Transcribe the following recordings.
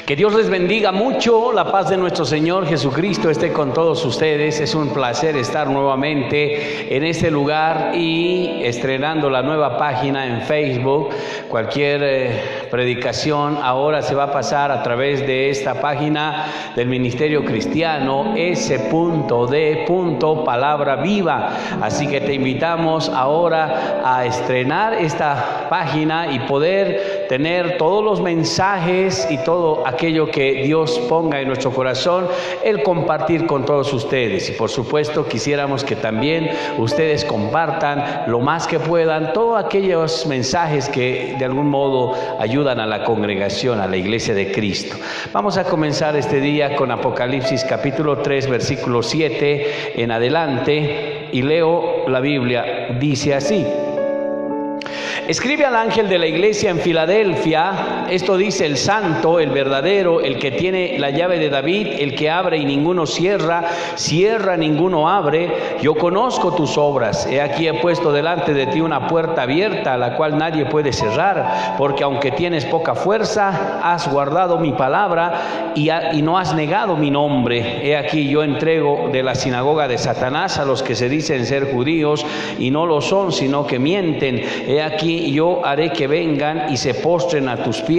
Que Dios les bendiga mucho, la paz de nuestro Señor Jesucristo esté con todos ustedes. Es un placer estar nuevamente en este lugar y estrenando la nueva página en Facebook. Cualquier predicación ahora se va a pasar a través de esta página del Ministerio Cristiano S.D. Palabra Viva. Así que te invitamos ahora a estrenar esta página y poder tener todos los mensajes y todo aquello que Dios ponga en nuestro corazón, el compartir con todos ustedes. Y por supuesto quisiéramos que también ustedes compartan lo más que puedan todos aquellos mensajes que de algún modo ayudan a la congregación, a la iglesia de Cristo. Vamos a comenzar este día con Apocalipsis capítulo 3 versículo 7 en adelante, y leo la Biblia. Dice así: escribe al ángel de la iglesia en Filadelfia, esto dice el santo, el verdadero, el que tiene la llave de David, el que abre y ninguno cierra, cierra ninguno abre. Yo conozco tus obras, he aquí he puesto delante de ti una puerta abierta, a la cual nadie puede cerrar, porque aunque tienes poca fuerza, has guardado mi palabra y no has negado mi nombre. He aquí yo entrego de la sinagoga de Satanás a los que se dicen ser judíos y no lo son, sino que mienten. He aquí yo haré que vengan y se postren a tus pies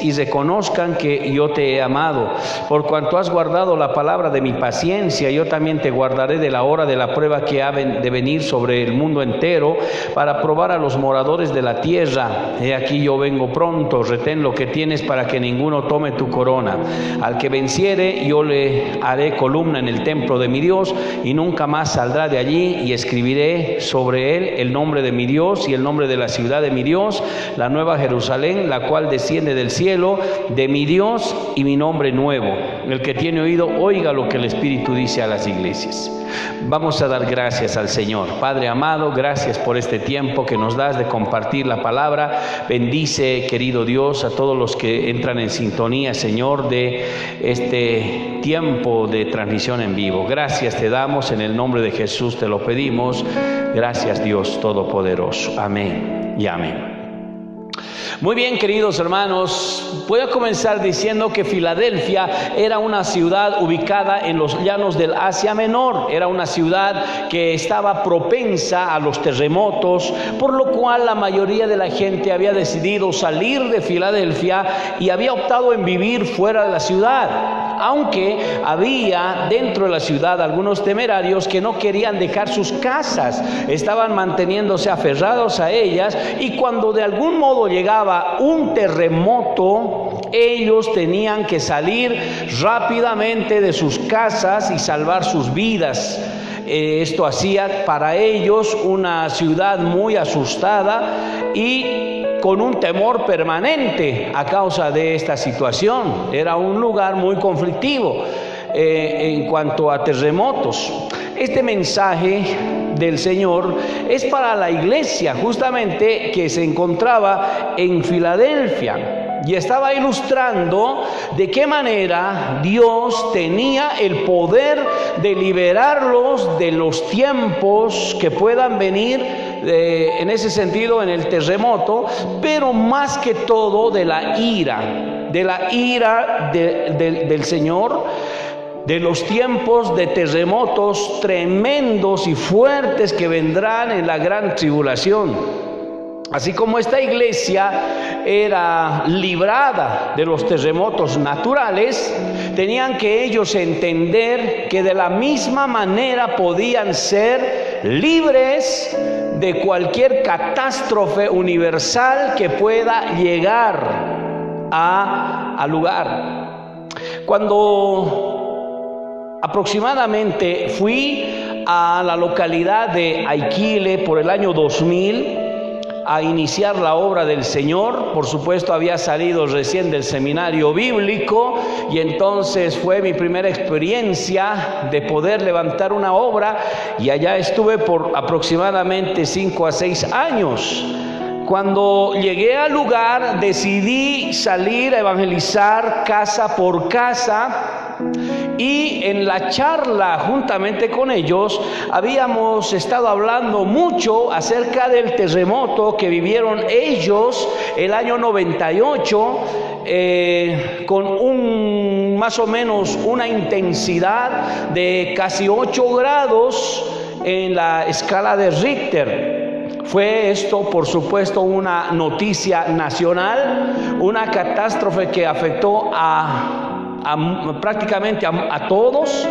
y reconozcan que yo te he amado. Por cuanto has guardado la palabra de mi paciencia, yo también te guardaré de la hora de la prueba que ha de venir sobre el mundo entero, para probar a los moradores de la tierra. He aquí yo vengo pronto, retén lo que tienes para que ninguno tome tu corona. Al que venciere, yo le haré columna en el templo de mi Dios, y nunca más saldrá de allí, y escribiré sobre él el nombre de mi Dios y el nombre de la ciudad de mi Dios, la nueva Jerusalén, la cual desciende del cielo de mi Dios, y mi nombre nuevo. El que tiene oído, oiga lo que el Espíritu dice a las iglesias. Vamos a dar gracias al Señor. Padre amado, gracias por este tiempo que nos das de compartir la palabra. Bendice, querido Dios, a todos los que entran en sintonía, Señor, de este tiempo de transmisión en vivo. Gracias te damos, en el nombre de Jesús te lo pedimos. Gracias, Dios Todopoderoso. Amén y amén. Muy bien, queridos hermanos, voy a comenzar diciendo que Filadelfia era una ciudad ubicada en los llanos del Asia Menor. Era una ciudad que estaba propensa a los terremotos, por lo cual la mayoría de la gente había decidido salir de Filadelfia y había optado en vivir fuera de la ciudad. Aunque había dentro de la ciudad algunos temerarios que no querían dejar sus casas, estaban manteniéndose aferrados a ellas, y cuando de algún modo llegaba un terremoto, ellos tenían que salir rápidamente de sus casas y salvar sus vidas. Esto hacía para ellos una ciudad muy asustada y con un temor permanente a causa de esta situación. Era un lugar muy conflictivo en cuanto a terremotos. Este mensaje del Señor es para la iglesia justamente que se encontraba en Filadelfia, y estaba ilustrando de qué manera Dios tenía el poder de liberarlos de los tiempos que puedan venir, en ese sentido, en el terremoto, pero más que todo de la ira del Señor, de los tiempos de terremotos tremendos y fuertes que vendrán en la gran tribulación. Así como esta iglesia era librada de los terremotos naturales, tenían que ellos entender que de la misma manera podían ser libres de cualquier catástrofe universal que pueda llegar al lugar. Cuando aproximadamente fui a la localidad de Aiquile por el año 2000 a iniciar la obra del Señor. Por supuesto, había salido recién del seminario bíblico, y entonces fue mi primera experiencia de poder levantar una obra, y allá estuve por aproximadamente 5 a 6 años. Cuando llegué al lugar, decidí salir a evangelizar casa por casa, y en la charla juntamente con ellos habíamos estado hablando mucho acerca del terremoto que vivieron ellos el año 98 con más o menos una intensidad de casi 8 grados en la escala de Richter. Fue esto, por supuesto, una noticia nacional, una catástrofe que afectó prácticamente a todos.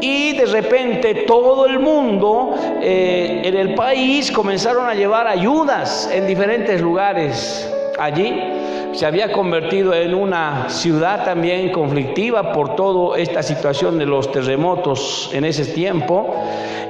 Y de repente todo el mundo en el país comenzaron a llevar ayudas en diferentes lugares. Allí se había convertido en una ciudad también conflictiva por toda esta situación de los terremotos en ese tiempo.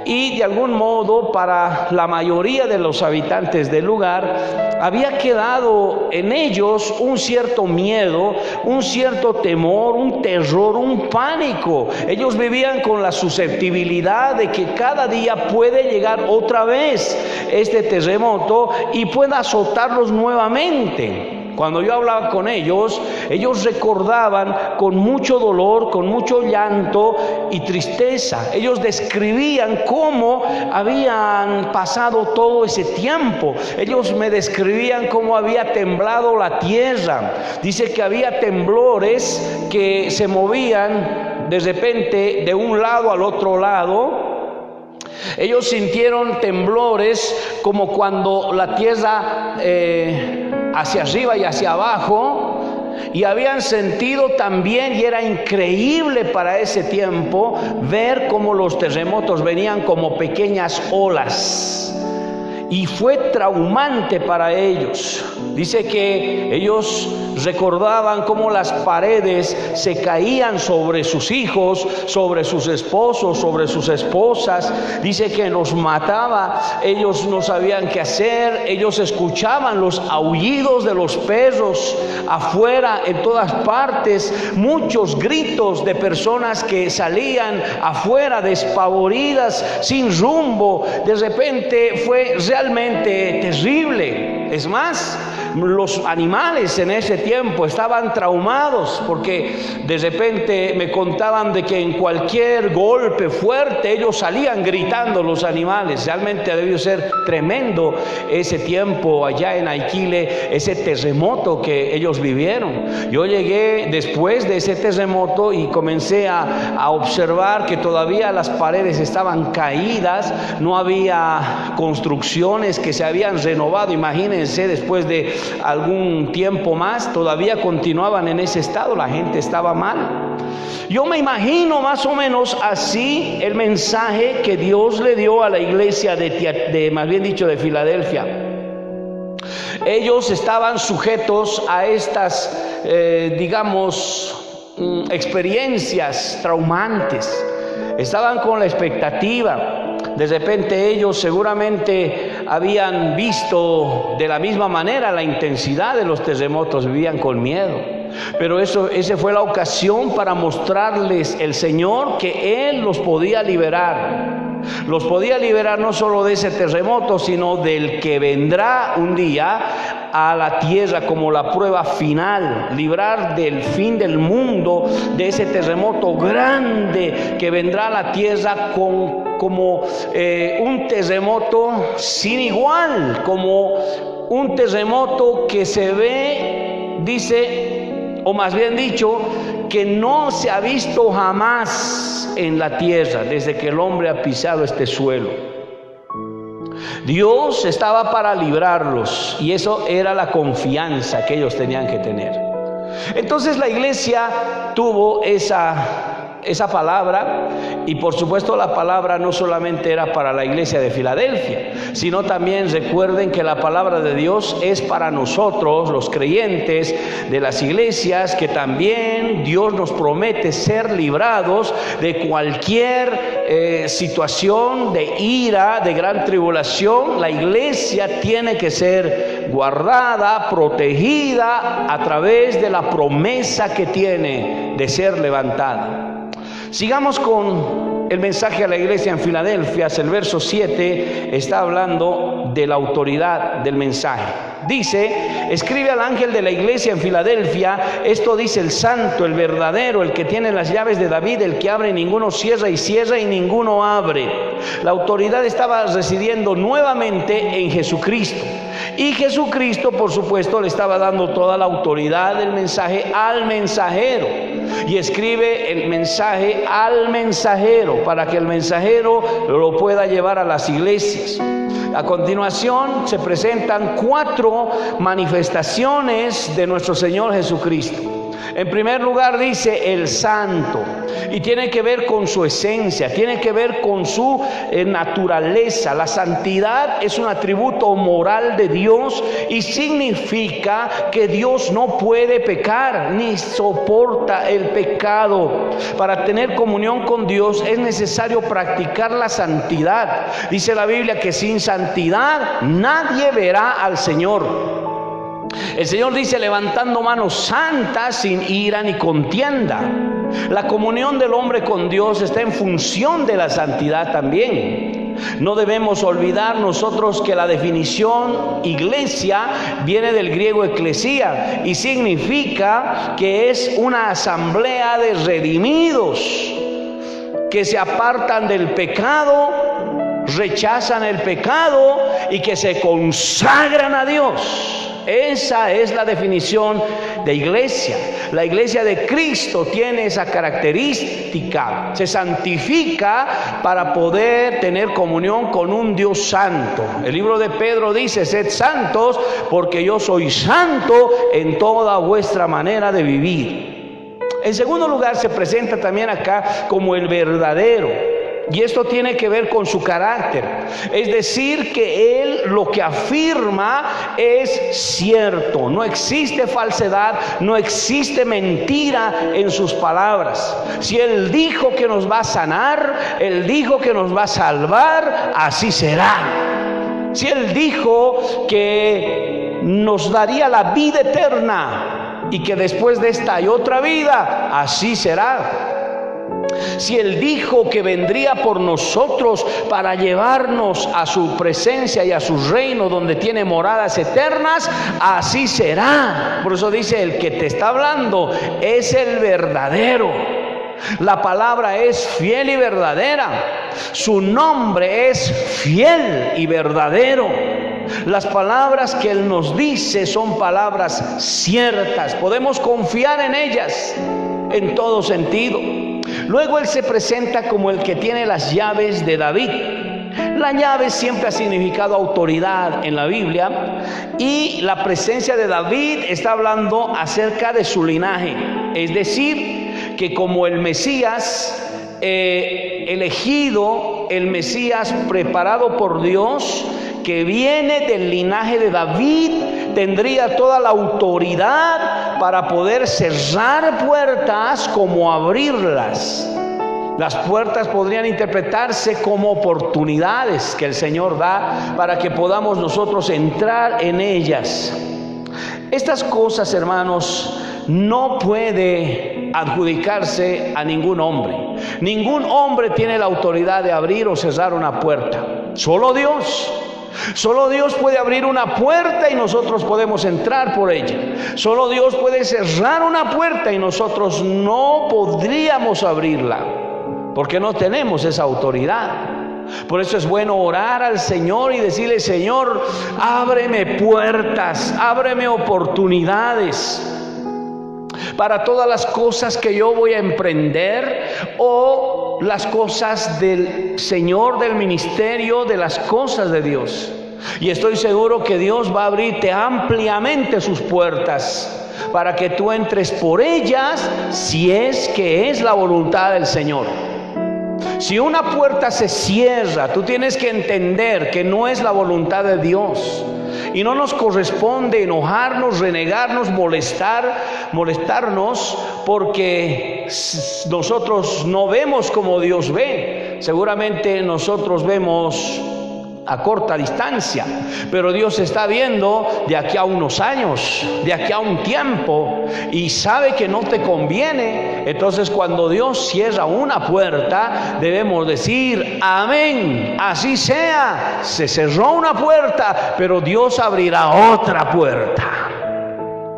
Y de algún modo para la mayoría de los habitantes del lugar había quedado en ellos un cierto miedo, un cierto temor, un terror, un pánico. Ellos vivían con la susceptibilidad de que cada día puede llegar otra vez este terremoto y pueda azotarlos nuevamente. Cuando yo hablaba con ellos recordaban con mucho dolor, con mucho llanto y tristeza. Ellos describían cómo habían pasado todo ese tiempo. Ellos me describían cómo había temblado la tierra. Dice que había temblores que se movían de repente de un lado al otro lado. Ellos sintieron temblores como cuando la tierra hacia arriba y hacia abajo, y habían sentido también, y era increíble para ese tiempo, ver cómo los terremotos venían como pequeñas olas. Y fue traumante para ellos. Dice que ellos recordaban cómo las paredes se caían sobre sus hijos, sobre sus esposos, sobre sus esposas. Dice que los mataba. Ellos no sabían qué hacer. Ellos escuchaban los aullidos de los perros afuera, en todas partes. Muchos gritos de personas que salían afuera despavoridas, sin rumbo. De repente fue realmente terrible. Es más, los animales en ese tiempo estaban traumados, porque de repente me contaban de que en cualquier golpe fuerte ellos salían gritando, los animales. Realmente debió ser tremendo ese tiempo allá en Aikile, ese terremoto que ellos vivieron. Yo llegué después de ese terremoto y comencé a observar que todavía las paredes estaban caídas, no había construcciones que se habían renovado. Imagínense, después de algún tiempo más todavía continuaban en ese estado, la gente estaba mal. Yo me imagino más o menos así el mensaje que Dios le dio a la iglesia de Filadelfia. Ellos estaban sujetos a estas experiencias traumantes. Estaban con la expectativa. De repente ellos seguramente habían visto de la misma manera la intensidad de los terremotos, vivían con miedo. Pero esa fue la ocasión para mostrarles el Señor que Él los podía liberar. Los podía liberar no solo de ese terremoto, sino del que vendrá un día a la tierra como la prueba final. Librar del fin del mundo, de ese terremoto grande que vendrá a la tierra como un terremoto sin igual, como un terremoto que se ve, dice, o más bien dicho, que no se ha visto jamás en la tierra desde que el hombre ha pisado este suelo. Dios estaba para librarlos, y eso era la confianza que ellos tenían que tener. Entonces la iglesia tuvo esa palabra, y por supuesto la palabra no solamente era para la iglesia de Filadelfia, sino también recuerden que la palabra de Dios es para nosotros, los creyentes de las iglesias, que también Dios nos promete ser librados de cualquier situación de ira, de gran tribulación. La iglesia tiene que ser guardada, protegida a través de la promesa que tiene de ser levantada. Sigamos con el mensaje a la iglesia en Filadelfia. El verso 7 está hablando de la autoridad del mensaje. Dice: escribe al ángel de la iglesia en Filadelfia, esto dice el santo, el verdadero, el que tiene las llaves de David, el que abre y ninguno cierra, y cierra y ninguno abre. La autoridad estaba residiendo nuevamente en Jesucristo. Y Jesucristo, por supuesto, le estaba dando toda la autoridad del mensaje al mensajero. Y escribe el mensaje al mensajero para que el mensajero lo pueda llevar a las iglesias. A continuación se presentan 4 manifestaciones de nuestro Señor Jesucristo. En primer lugar dice el santo, y tiene que ver con su esencia, tiene que ver con su naturaleza. La santidad es un atributo moral de Dios y significa que Dios no puede pecar ni soporta el pecado. Para tener comunión con Dios es necesario practicar la santidad. Dice la Biblia que sin santidad nadie verá al Señor. El Señor dice: levantando manos santas, sin ira ni contienda. La comunión del hombre con Dios está en función de la santidad también. No debemos olvidar nosotros que la definición iglesia viene del griego eclesía y significa que es una asamblea de redimidos que se apartan del pecado, rechazan el pecado y que se consagran a Dios. Esa es la definición de iglesia. La iglesia de Cristo tiene esa característica. Se santifica para poder tener comunión con un Dios santo. El libro de Pedro dice: sed santos porque yo soy santo en toda vuestra manera de vivir. En segundo lugar, se presenta también acá como el verdadero. Y esto tiene que ver con su carácter. Es decir, que Él lo que afirma es cierto. No existe falsedad, no existe mentira en sus palabras. Si Él dijo que nos va a sanar, Él dijo que nos va a salvar, así será. Si Él dijo que nos daría la vida eterna y que después de esta hay otra vida, así será. Si Él dijo que vendría por nosotros para llevarnos a su presencia y a su reino donde tiene moradas eternas, así será. Por eso dice: el que te está hablando es el verdadero. La palabra es fiel y verdadera. Su nombre es fiel y verdadero. Las palabras que Él nos dice son palabras ciertas. Podemos confiar en ellas en todo sentido. Luego Él se presenta como el que tiene las llaves de David. La llave siempre ha significado autoridad en la Biblia, y la presencia de David está hablando acerca de su linaje. Es decir, que como el Mesías elegido, el Mesías preparado por Dios, que viene del linaje de David, tendría toda la autoridad para poder cerrar puertas como abrirlas. Las puertas podrían interpretarse como oportunidades que el Señor da para que podamos nosotros entrar en ellas. Estas cosas, hermanos, no puede adjudicarse a ningún hombre. Ningún hombre tiene la autoridad de abrir o cerrar una puerta. Solo Dios. Solo Dios puede abrir una puerta y nosotros podemos entrar por ella. Solo Dios puede cerrar una puerta y nosotros no podríamos abrirla, porque no tenemos esa autoridad. Por eso es bueno orar al Señor y decirle: Señor, ábreme puertas, ábreme oportunidades para todas las cosas que yo voy a emprender, o las cosas del Señor, del ministerio, de las cosas de Dios. Y estoy seguro que Dios va a abrirte ampliamente sus puertas para que tú entres por ellas, si es que es la voluntad del Señor. Si una puerta se cierra, tú tienes que entender que no es la voluntad de Dios. Y no nos corresponde enojarnos, renegarnos, molestarnos, porque nosotros no vemos como Dios ve. Seguramente nosotros vemos a corta distancia, pero Dios está viendo de aquí a unos años, de aquí a un tiempo, y sabe que no te conviene. Entonces, cuando Dios cierra una puerta, debemos decir: amén, así sea. Se cerró una puerta, pero Dios abrirá otra puerta.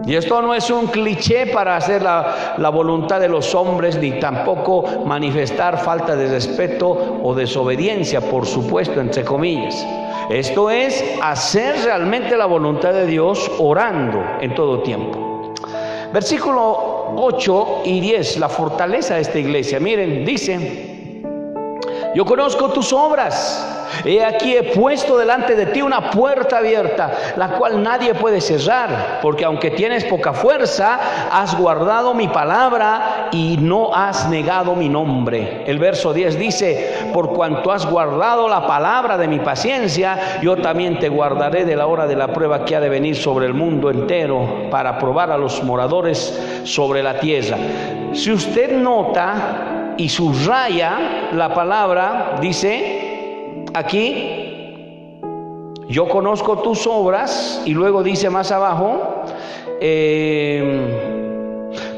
Y esto no es un cliché para hacer la voluntad de los hombres, ni tampoco manifestar falta de respeto o desobediencia, por supuesto, entre comillas. Esto es hacer realmente la voluntad de Dios orando en todo tiempo. Versículo 8 y 10, la fortaleza de esta iglesia. Miren, dice: yo conozco tus obras. He aquí he puesto delante de ti una puerta abierta, la cual nadie puede cerrar, porque aunque tienes poca fuerza, has guardado mi palabra y no has negado mi nombre. El verso 10 dice: por cuanto has guardado la palabra de mi paciencia, yo también te guardaré de la hora de la prueba que ha de venir sobre el mundo entero, para probar a los moradores sobre la tierra. Si usted nota y subraya la palabra, dice aquí: yo conozco tus obras, y luego dice más abajo: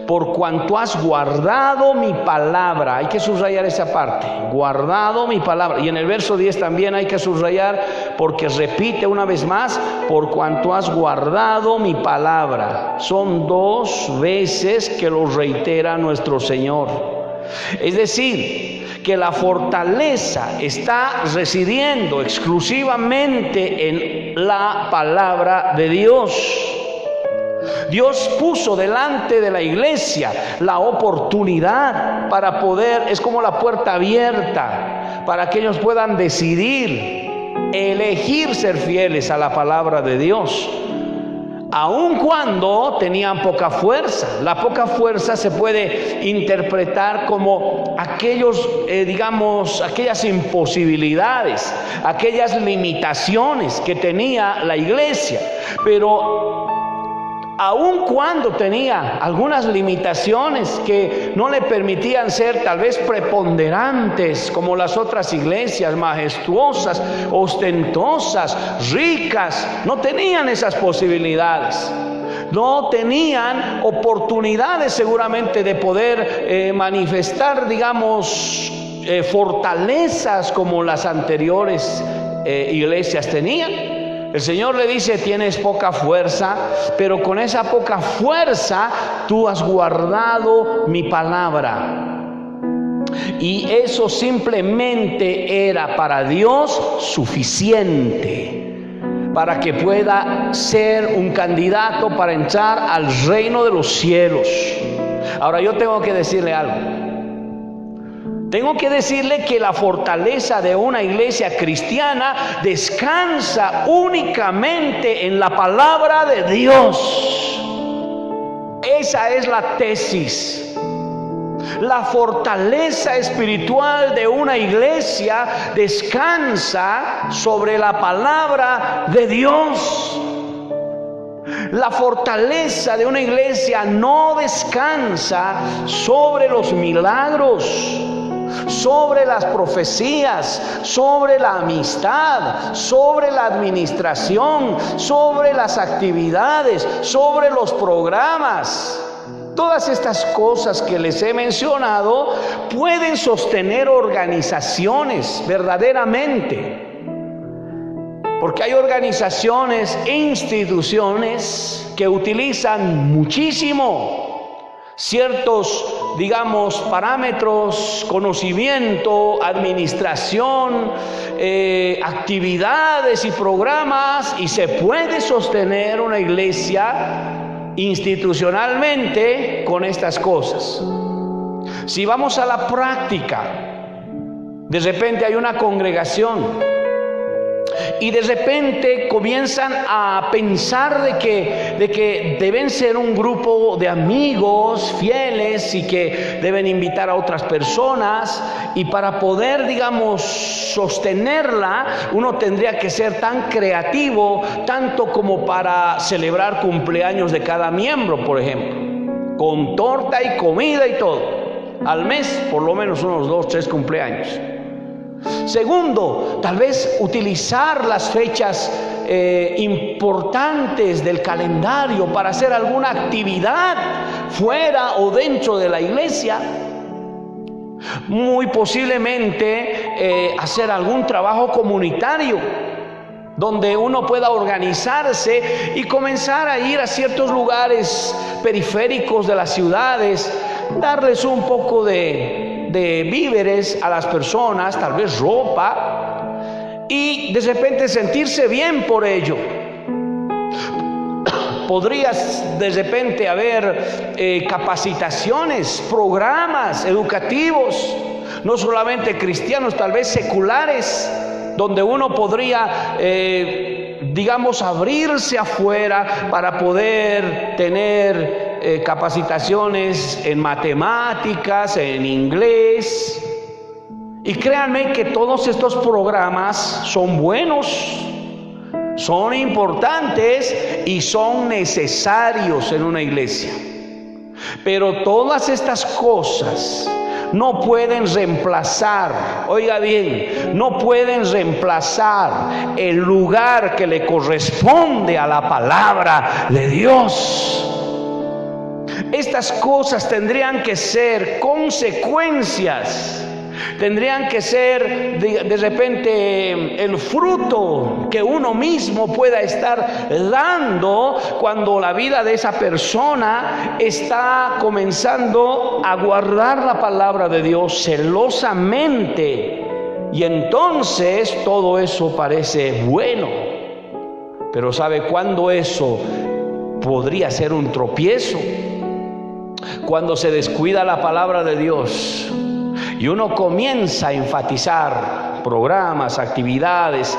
por cuanto has guardado mi palabra. Hay que subrayar esa parte: guardado mi palabra. Y en el verso 10 también hay que subrayar, porque repite una vez más: por cuanto has guardado mi palabra. Son 2 veces que lo reitera nuestro Señor. Es decir, que la fortaleza está residiendo exclusivamente en la palabra de Dios. Dios puso delante de la iglesia la oportunidad para poder, es como la puerta abierta, para que ellos puedan decidir, elegir ser fieles a la palabra de Dios, aun cuando tenían poca fuerza. La poca fuerza se puede interpretar como aquellos, aquellas imposibilidades, aquellas limitaciones que tenía la iglesia. Pero aun cuando tenía algunas limitaciones que no le permitían ser tal vez preponderantes como las otras iglesias, majestuosas, ostentosas, ricas, no tenían esas posibilidades. No tenían oportunidades seguramente de poder manifestar, fortalezas como las anteriores iglesias tenían. El Señor le dice: tienes poca fuerza, pero con esa poca fuerza tú has guardado mi palabra. Y eso simplemente era para Dios suficiente para que pueda ser un candidato para entrar al reino de los cielos. Ahora yo tengo que decirle algo. Tengo que decirle que la fortaleza de una iglesia cristiana descansa únicamente en la palabra de Dios. Esa es la tesis. La fortaleza espiritual de una iglesia descansa sobre la palabra de Dios. La fortaleza de una iglesia no descansa sobre los milagros, sobre las profecías, sobre la amistad, sobre la administración, sobre las actividades, sobre los programas. Todas estas cosas que les he mencionado pueden sostener organizaciones verdaderamente, porque hay organizaciones e instituciones que utilizan muchísimo ciertos, parámetros, conocimiento, administración, actividades y programas, y se puede sostener una iglesia institucionalmente con estas cosas. Si vamos a la práctica, de repente hay una congregación y de repente comienzan a pensar de que deben ser un grupo de amigos fieles y que deben invitar a otras personas, y para poder, sostenerla, uno tendría que ser tan creativo, tanto como para celebrar cumpleaños de cada miembro, por ejemplo, con torta y comida y todo, al mes por lo menos unos 2, 3 cumpleaños. Segundo, tal vez utilizar las fechas importantes del calendario para hacer alguna actividad fuera o dentro de la iglesia. Muy posiblemente hacer algún trabajo comunitario donde uno pueda organizarse y comenzar a ir a ciertos lugares periféricos de las ciudades, darles un poco de víveres a las personas, tal vez ropa, y de repente sentirse bien por ello. Podrías de repente haber capacitaciones, programas educativos, no solamente cristianos, tal vez seculares, donde uno podría, digamos, abrirse afuera para poder tener capacitaciones en matemáticas, en inglés. Y créanme que todos estos programas son buenos, son importantes y son necesarios en una iglesia. Pero todas estas cosas no pueden reemplazar, oiga bien, no pueden reemplazar el lugar que le corresponde a la palabra de Dios. Estas cosas tendrían que ser consecuencias. Tendrían que ser de repente el fruto que uno mismo pueda estar dando cuando la vida de esa persona está comenzando a guardar la palabra de Dios celosamente. Y entonces todo eso parece bueno. Pero ¿sabe cuándo eso podría ser un tropiezo? Cuando se descuida la palabra de Dios y uno comienza a enfatizar programas, actividades,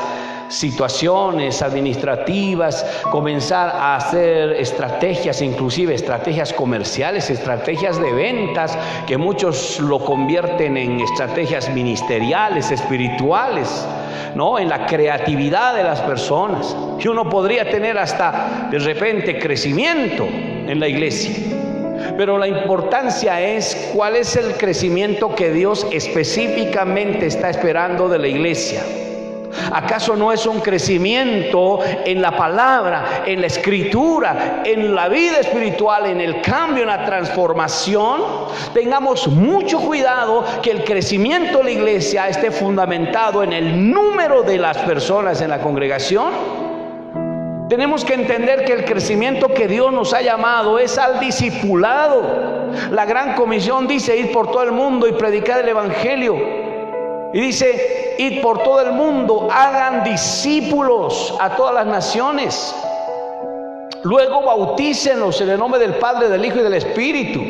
situaciones administrativas, comenzar a hacer estrategias, inclusive estrategias comerciales, estrategias de ventas, que muchos lo convierten en estrategias ministeriales, espirituales, ¿no? En la creatividad de las personas. Y uno podría tener hasta de repente crecimiento en la iglesia. Pero la importancia es cuál es el crecimiento que Dios específicamente está esperando de la iglesia. ¿Acaso no es un crecimiento en la palabra, en la escritura, en la vida espiritual, en el cambio, en la transformación? Tengamos mucho cuidado que el crecimiento de la iglesia esté fundamentado en el número de las personas en la congregación. Tenemos que entender que el crecimiento que Dios nos ha llamado es al discipulado. La gran comisión dice: ir por todo el mundo y predicar el evangelio. Y dice: id por todo el mundo, hagan discípulos a todas las naciones. Luego bautícenlos en el nombre del Padre, del Hijo y del Espíritu.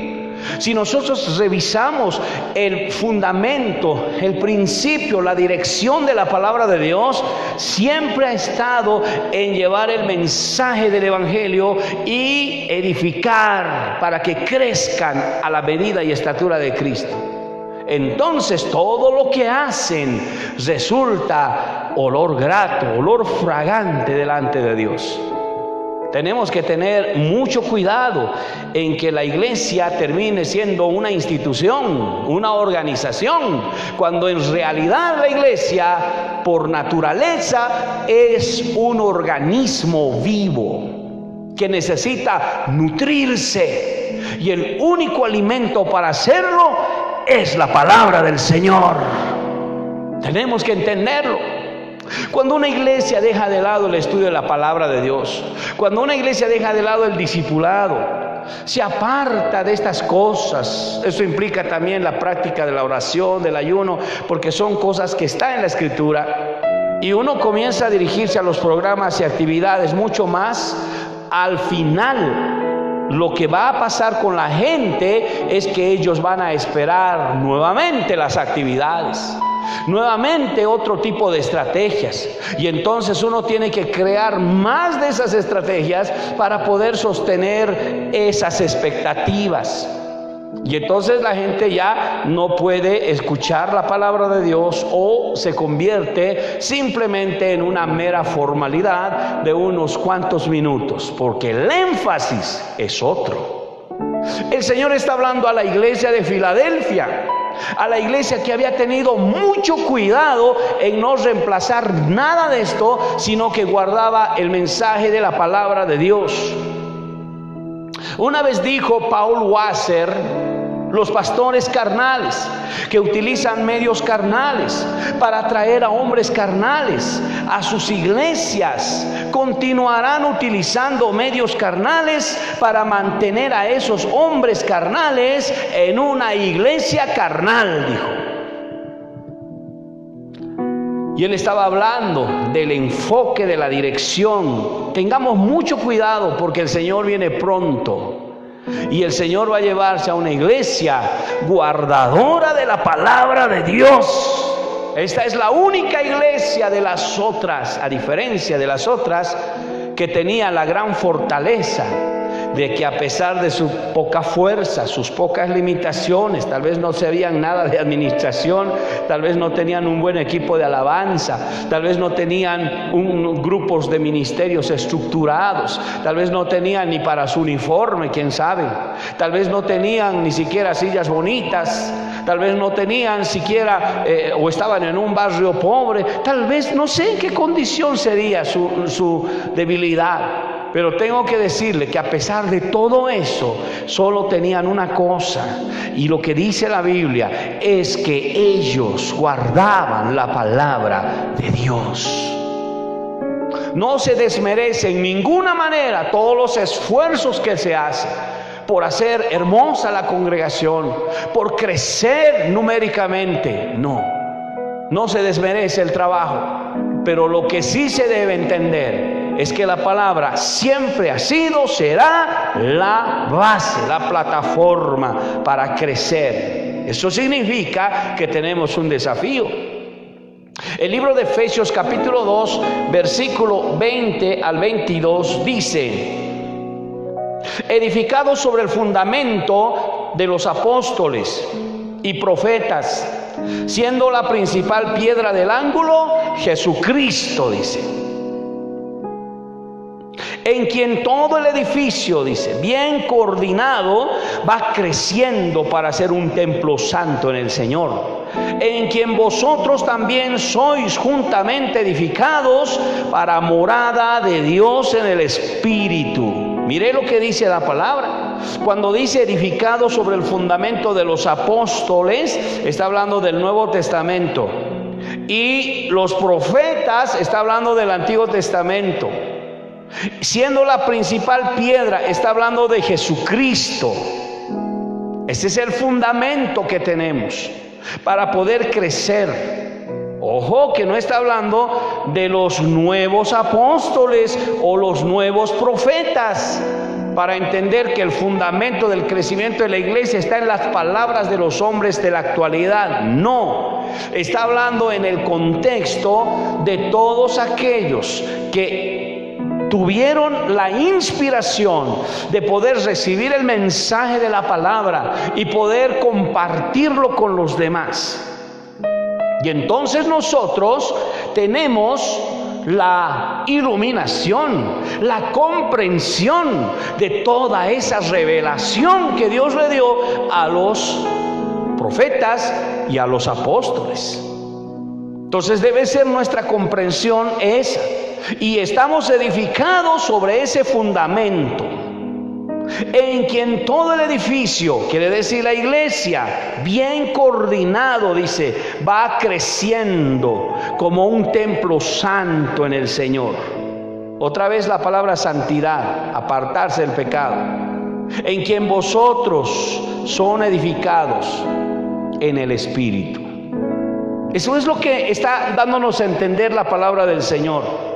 Si nosotros revisamos el fundamento, el principio, la dirección de la palabra de Dios, siempre ha estado en llevar el mensaje del evangelio y edificar para que crezcan a la medida y estatura de Cristo. Entonces todo lo que hacen resulta olor grato, olor fragante delante de Dios. Tenemos que tener mucho cuidado en que la iglesia termine siendo una institución, una organización, cuando en realidad la iglesia por naturaleza es un organismo vivo que necesita nutrirse, y el único alimento para hacerlo es la palabra del Señor. Tenemos que entenderlo. Cuando una iglesia deja de lado el estudio de la palabra de Dios, cuando una iglesia deja de lado el discipulado, se aparta de estas cosas, eso implica también la práctica de la oración, del ayuno, porque son cosas que están en la Escritura, y uno comienza a dirigirse a los programas y actividades mucho más, al final lo que va a pasar con la gente es que ellos van a esperar nuevamente las actividades, nuevamente otro tipo de estrategias, y entonces uno tiene que crear más de esas estrategias para poder sostener esas expectativas. Y entonces la gente ya no puede escuchar la palabra de Dios, o se convierte simplemente en una mera formalidad de unos cuantos minutos, porque el énfasis es otro. El Señor está hablando a la iglesia de Filadelfia, a la iglesia que había tenido mucho cuidado en no reemplazar nada de esto, sino que guardaba el mensaje de la palabra de Dios. Una vez dijo Paul Wasser: los pastores carnales que utilizan medios carnales para atraer a hombres carnales a sus iglesias continuarán utilizando medios carnales para mantener a esos hombres carnales en una iglesia carnal, dijo. Y él estaba hablando del enfoque, de la dirección. Tengamos mucho cuidado porque el Señor viene pronto. Y el Señor va a llevarse a una iglesia guardadora de la palabra de Dios. Esta es la única iglesia de las otras, a diferencia de las otras, que tenía la gran fortaleza de que a pesar de su poca fuerza, sus pocas limitaciones, tal vez no sabían nada de administración, tal vez no tenían un buen equipo de alabanza, tal vez no tenían grupos de ministerios estructurados, tal vez no tenían ni para su uniforme, quién sabe, tal vez no tenían ni siquiera sillas bonitas, tal vez no tenían siquiera o estaban en un barrio pobre, tal vez no sé en qué condición sería su debilidad. Pero tengo que decirle que a pesar de todo eso, solo tenían una cosa. Y lo que dice la Biblia es que ellos guardaban la palabra de Dios. No se desmerece en ninguna manera todos los esfuerzos que se hacen por hacer hermosa la congregación, por crecer numéricamente. No se desmerece el trabajo. Pero lo que sí se debe entender es que la palabra siempre ha sido, será la base, la plataforma para crecer. Eso significa que tenemos un desafío. El libro de Efesios capítulo 2, versículo 20 al 22 dice: edificados sobre el fundamento de los apóstoles y profetas, siendo la principal piedra del ángulo Jesucristo, dice, en quien todo el edificio, dice, bien coordinado, va creciendo para ser un templo santo en el Señor, en quien vosotros también sois juntamente edificados para morada de Dios en el Espíritu. Mire lo que dice la palabra. Cuando dice edificado sobre el fundamento de los apóstoles, está hablando del Nuevo Testamento. Y los profetas, está hablando del Antiguo Testamento. Siendo la principal piedra, está hablando de Jesucristo. Ese es el fundamento que tenemos para poder crecer. Ojo, que no está hablando de los nuevos apóstoles o los nuevos profetas, para entender que el fundamento del crecimiento de la iglesia está en las palabras de los hombres de la actualidad. No, está hablando en el contexto de todos aquellos que tuvieron la inspiración de poder recibir el mensaje de la palabra y poder compartirlo con los demás. Y entonces nosotros tenemos la iluminación, la comprensión de toda esa revelación que Dios le dio a los profetas y a los apóstoles. Entonces debe ser nuestra comprensión esa. Y estamos edificados sobre ese fundamento, en quien todo el edificio, quiere decir la iglesia, bien coordinado, dice, va creciendo como un templo santo en el Señor. Otra vez la palabra santidad, apartarse del pecado. En quien vosotros son edificados en el Espíritu. Eso es lo que está dándonos a entender la palabra del Señor.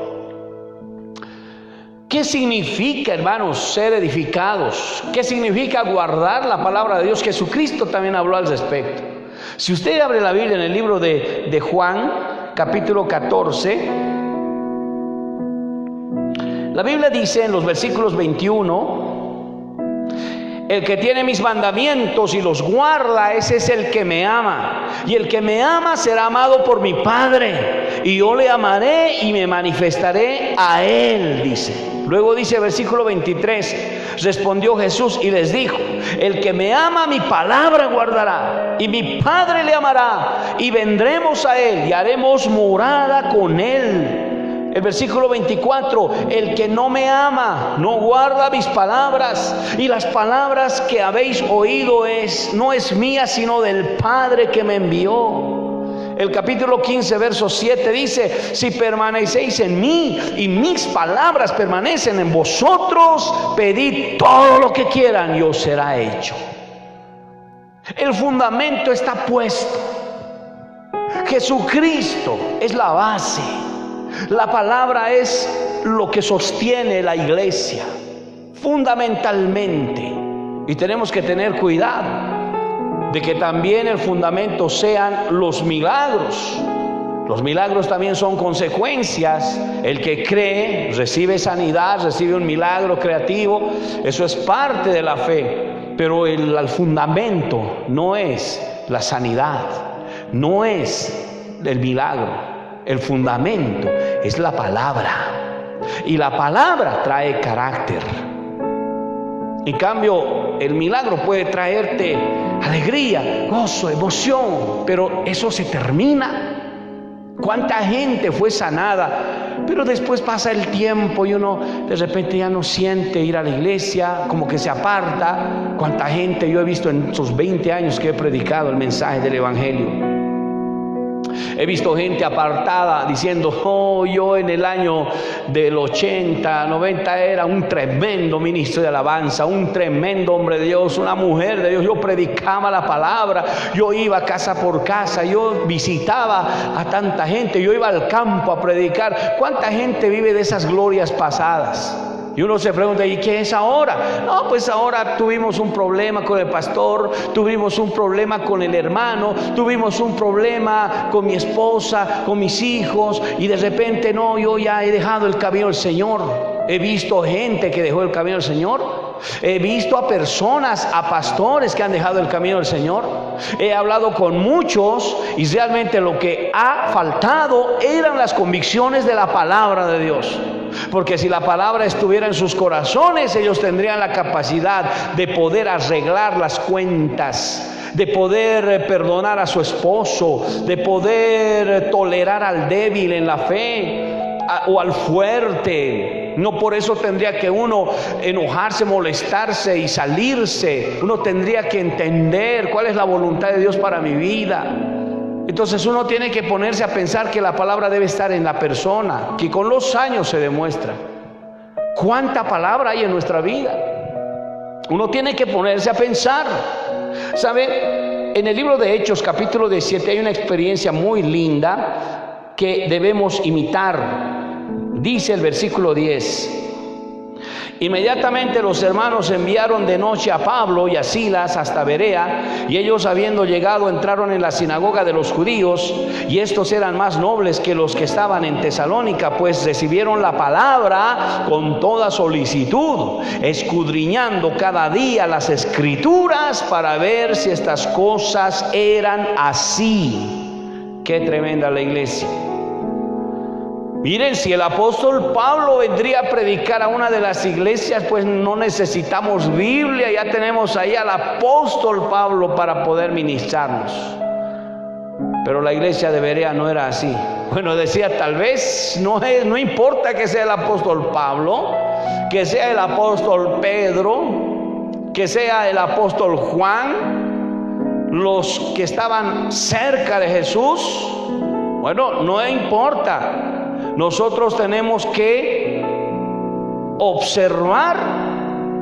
¿Qué significa, hermanos, ser edificados? ¿Qué significa guardar la palabra de Dios? Jesucristo también habló al respecto. Si usted abre la Biblia en el libro de Juan, capítulo 14, la Biblia dice en los versículos 21, el que tiene mis mandamientos y los guarda, ese es el que me ama. Y el que me ama será amado por mi Padre. Y yo le amaré y me manifestaré a él, dice. Luego dice versículo 23, respondió Jesús y les dijo, el que me ama mi palabra guardará, y mi Padre le amará, y vendremos a él y haremos morada con él. El versículo 24, el que no me ama no guarda mis palabras, y las palabras que habéis oído no es mía sino del Padre que me envió. El capítulo 15 verso 7 dice, si permanecéis en mí y mis palabras permanecen en vosotros, pedid todo lo que quieran y os será hecho. El fundamento está puesto. Jesucristo es la base. La palabra es lo que sostiene la iglesia, fundamentalmente. Y tenemos que tener cuidado de que también el fundamento sean los milagros. Los milagros también son consecuencias. El que cree recibe sanidad, recibe un milagro creativo. Eso es parte de la fe. Pero el fundamento no es la sanidad, no es el milagro. El fundamento es la palabra. Y la palabra trae carácter. En cambio, el milagro puede traerte alegría, gozo, emoción, pero eso se termina. ¿Cuánta gente fue sanada? Pero después pasa el tiempo y uno de repente ya no siente ir a la iglesia, como que se aparta. ¿Cuánta gente yo he visto en esos 20 años que he predicado el mensaje del Evangelio? He visto gente apartada diciendo: oh, yo en el año del 80, 90 era un tremendo ministro de alabanza, un tremendo hombre de Dios, una mujer de Dios. Yo predicaba la palabra, yo iba casa por casa, yo visitaba a tanta gente, yo iba al campo a predicar. ¿Cuánta gente vive de esas glorias pasadas? Y uno se pregunta: ¿y qué es ahora? No, pues ahora tuvimos un problema con el pastor, tuvimos un problema con el hermano, tuvimos un problema con mi esposa, con mis hijos, y de repente no, yo ya he dejado el camino del Señor. He visto gente que dejó el camino del Señor. He visto a personas, a pastores que han dejado el camino del Señor. He hablado con muchos y realmente lo que ha faltado eran las convicciones de la palabra de Dios. Porque si la palabra estuviera en sus corazones, ellos tendrían la capacidad de poder arreglar las cuentas, de poder perdonar a su esposo, de poder tolerar al débil en la fe o al fuerte. No por eso tendría que uno enojarse, molestarse y salirse. Uno tendría que entender cuál es la voluntad de Dios para mi vida. Entonces uno tiene que ponerse a pensar que la palabra debe estar en la persona, que con los años se demuestra. ¿Cuánta palabra hay en nuestra vida? Uno tiene que ponerse a pensar. ¿Sabe? En el libro de Hechos, capítulo 17, hay una experiencia muy linda que debemos imitar. Dice el versículo 10: inmediatamente los hermanos enviaron de noche a Pablo y a Silas hasta Berea, y ellos, habiendo llegado, entraron en la sinagoga de los judíos, y estos eran más nobles que los que estaban en Tesalónica, pues recibieron la palabra con toda solicitud, escudriñando cada día las escrituras para ver si estas cosas eran así. Qué tremenda la iglesia. Miren, si el apóstol Pablo vendría a predicar a una de las iglesias, pues no necesitamos Biblia, ya tenemos ahí al apóstol Pablo para poder ministrarnos. Pero la iglesia de Berea no era así. Bueno, decía, tal vez no importa que sea el apóstol Pablo, que sea el apóstol Pedro, que sea el apóstol Juan, los que estaban cerca de Jesús. Bueno, no importa. Nosotros tenemos que observar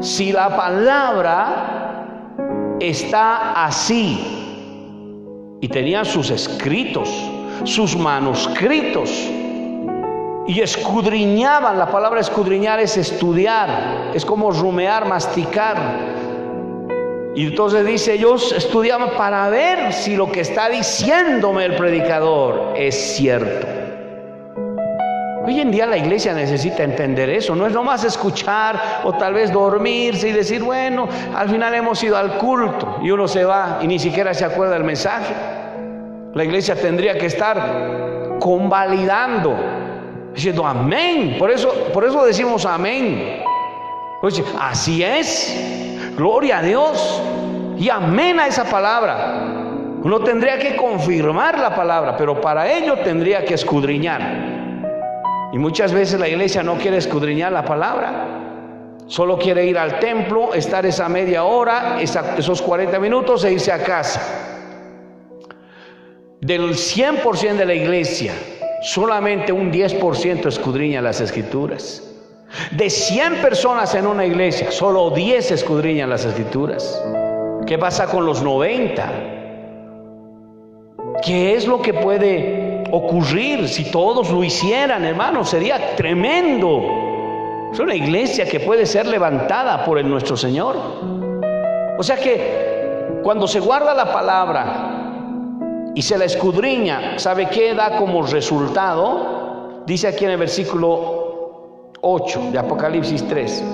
si la palabra está así. Y tenían sus escritos, sus manuscritos, y escudriñaban. La palabra escudriñar es estudiar, es como rumear, masticar. Y entonces dice, ellos estudiaban para ver si lo que está diciéndome el predicador es cierto. Hoy en día la iglesia necesita entender eso. No es nomás escuchar o tal vez dormirse y decir, bueno, al final hemos ido al culto, y uno se va y ni siquiera se acuerda del mensaje. La iglesia tendría que estar convalidando, diciendo amén. Por eso decimos amén. Pues, así es, gloria a Dios y amén a esa palabra. Uno tendría que confirmar la palabra, pero para ello tendría que escudriñar. Y muchas veces la iglesia no quiere escudriñar la palabra, solo quiere ir al templo, estar esa media hora, esos 40 minutos e irse a casa. Del 100% de la iglesia, solamente un 10% escudriña las escrituras. De 100 personas en una iglesia, solo 10 escudriñan las escrituras. ¿Qué pasa con los 90? ¿Qué es lo que puede ocurrir si todos lo hicieran, hermanos? Sería tremendo. Es una iglesia que puede ser levantada por nuestro Señor. O sea que cuando se guarda la palabra y se la escudriña, ¿sabe qué da como resultado? Dice aquí en el versículo 8 de Apocalipsis 3: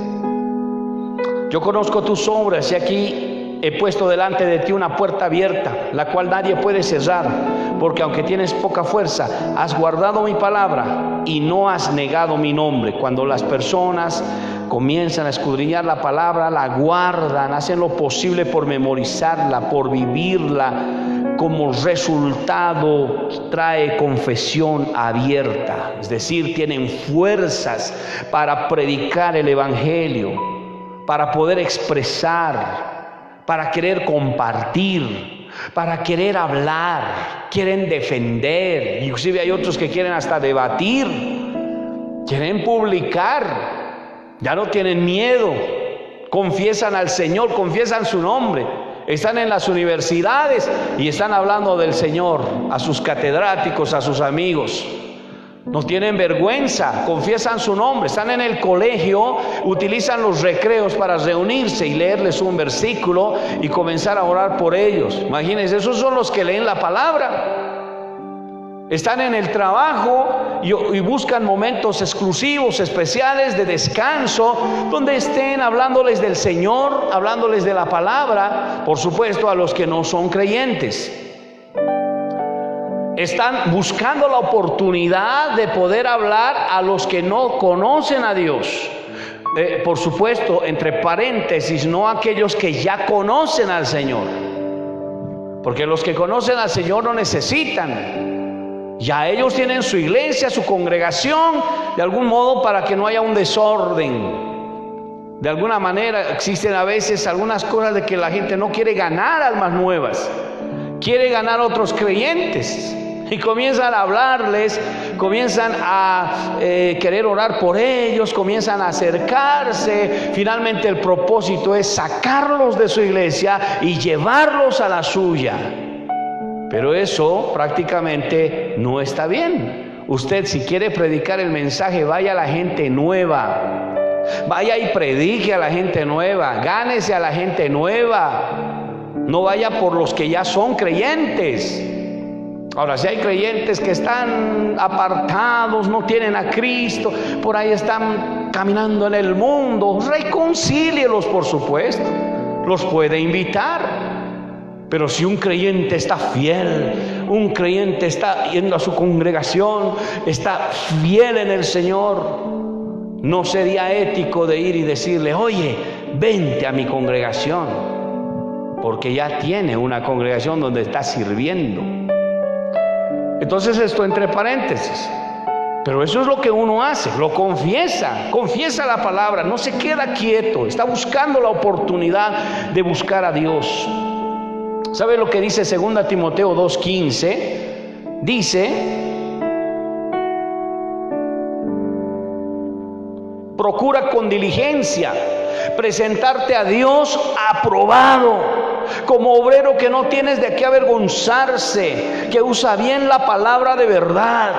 yo conozco tus obras y aquí he puesto delante de ti una puerta abierta, la cual nadie puede cerrar, porque aunque tienes poca fuerza, has guardado mi palabra y no has negado mi nombre. Cuando las personas comienzan a escudriñar la palabra, la guardan, hacen lo posible por memorizarla, por vivirla, como resultado trae confesión abierta, es decir, tienen fuerzas para predicar el evangelio, para poder expresar, para querer compartir, para querer hablar, quieren defender. Inclusive hay otros que quieren hasta debatir, quieren publicar, ya no tienen miedo, confiesan al Señor, confiesan su nombre. Están en las universidades y están hablando del Señor a sus catedráticos, a sus amigos. No tienen vergüenza, confiesan su nombre. Están en el colegio, utilizan los recreos para reunirse y leerles un versículo y comenzar a orar por ellos. Imagínense, esos son los que leen la palabra. Están en el trabajo y buscan momentos exclusivos, especiales de descanso, donde estén hablándoles del Señor, hablándoles de la palabra, por supuesto a los que no son creyentes. Están buscando la oportunidad de poder hablar a los que no conocen a Dios. Por supuesto, entre paréntesis, no aquellos que ya conocen al Señor, porque los que conocen al Señor no necesitan. Ya ellos tienen su iglesia, su congregación, de algún modo, para que no haya un desorden. De alguna manera existen a veces algunas cosas de que la gente no quiere ganar almas nuevas, quiere ganar otros creyentes. Y comienzan a hablarles, comienzan a querer orar por ellos, comienzan a acercarse. Finalmente el propósito es sacarlos de su iglesia y llevarlos a la suya. Pero eso prácticamente no está bien. Usted, si quiere predicar el mensaje, vaya a la gente nueva, vaya y predique a la gente nueva, gánese a la gente nueva. No vaya por los que ya son creyentes. Ahora, si hay creyentes que están apartados, no tienen a Cristo, por ahí están caminando en el mundo, reconcílielos, por supuesto, los puede invitar. Pero si un creyente está fiel, un creyente está yendo a su congregación, está fiel en el Señor, no sería ético de ir y decirle: oye, vente a mi congregación, porque ya tiene una congregación donde está sirviendo. Entonces, esto entre paréntesis, pero eso es lo que uno hace, lo confiesa la palabra, no se queda quieto, está buscando la oportunidad de buscar a Dios. ¿Sabe lo que dice 2 Timoteo 2:15? Dice: procura con diligencia presentarte a Dios aprobado, como obrero que no tienes de qué avergonzarse, que usa bien la palabra de verdad.